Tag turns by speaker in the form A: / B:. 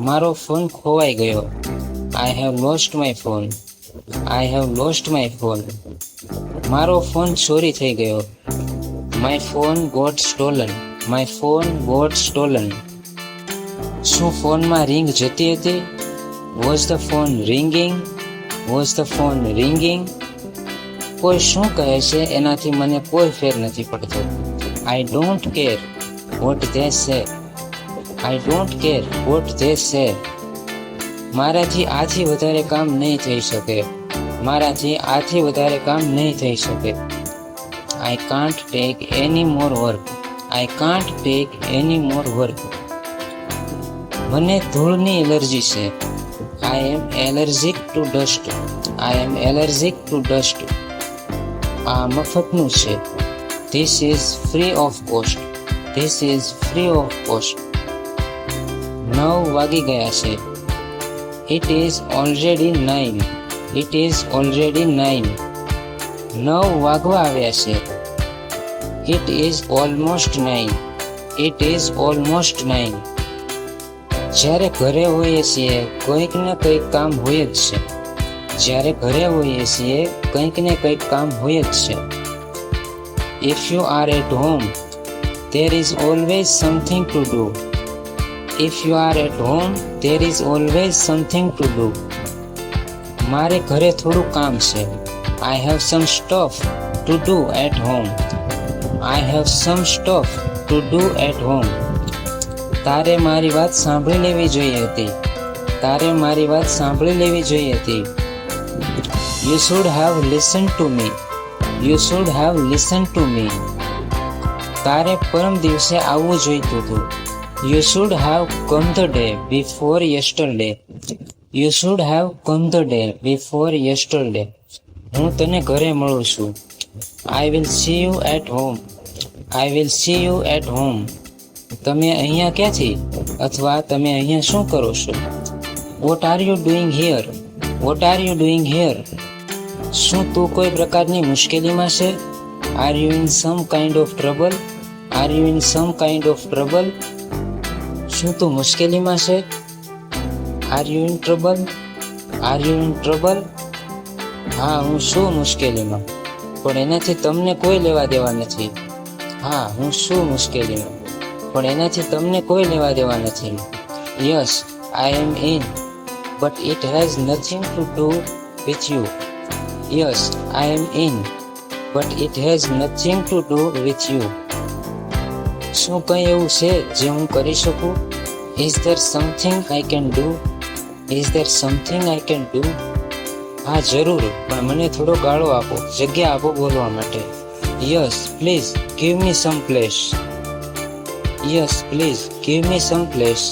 A: મારો ફોન ખોવાઈ ગયો. I have lost my phone. I have lost my phone. મારો ફોન ચોરી થઈ ગયો. My phone got stolen. My phone got stolen. શું ફોનમાં રિંગ જતી હતી? Was the phone ringing? Was the phone ringing? કોઈ શું કહે છે એનાથી મને કોઈ ફેર નથી પડતો. I don't care what they સે. I don't care what they સે. મારાથી આથી વધારે કામ નહીં થઈ શકે. મારાથી આથી વધારે કામ નહીં થઈ શકે. I can't take any more work. I can't take any more work. મને ધૂળની એલર્જી છે. I am allergic to dust. I am allergic to dust. આ મફતનું છે. This is free of cost. This is free of cost. 9 વાગી ગયા છે. It is already 9. It is already 9. 9 વાગવા આવ્યા છે. It is almost 9. It is almost 9. જ્યારે ઘરે હોઈએ છીએ કંઈક ને કંઈક કામ હોય જ છે. જ્યારે ઘરે હોઈએ છીએ કંઈક ને કંઈક કામ હોય જ છે. If you are at home there is always something to do. If you are at home there is always something to do. મારે ઘરે થોડું કામ છે. I have some stuff to do at home. I have some stuff to do at home. તારે મારી વાત સાંભળી લેવી જોઈએ હતી. તારે મારી વાત સાંભળી લેવી જોઈએ હતી. You should have listened to me. You should have listened to me. તારે પરમ દિવસે આવવું જોઈતું હતું. You should have come the day before yesterday. You should have come the day before yesterday. હું તને ઘરે મળું છું. I will see you at home. I will see you at home. તમે અહીંયા ક્યાંથી? અથવા તમે અહીંયા શું કરો છો? What are you doing here? What are you doing here? શું તું કોઈ પ્રકારની મુશ્કેલીમાં છે? Are you in some kind of trouble? Are you in some kind of trouble? શું તું મુશ્કેલીમાં છે? Are you in trouble? Are you in trouble? હા, હું છું મુશ્કેલીમાં, પણ એનાથી તમને કોઈ લેવા દેવા નથી. હા, હું છું મુશ્કેલીમાં, પણ એનાથી તમને કોઈ લેવા દેવા નથી. Yes, I am in, but it has nothing to do with you. Yes, I am in, but it has nothing to do with you. શું કંઈ એવું છે જે હું કરી શકું? Is there something I can do? Is there something I can do? હા, જરૂર, પણ મને થોડો ગાળો આપો, જગ્યા આપો બોલવા માટે. Yes, please give me some place. Yes, please give me some place.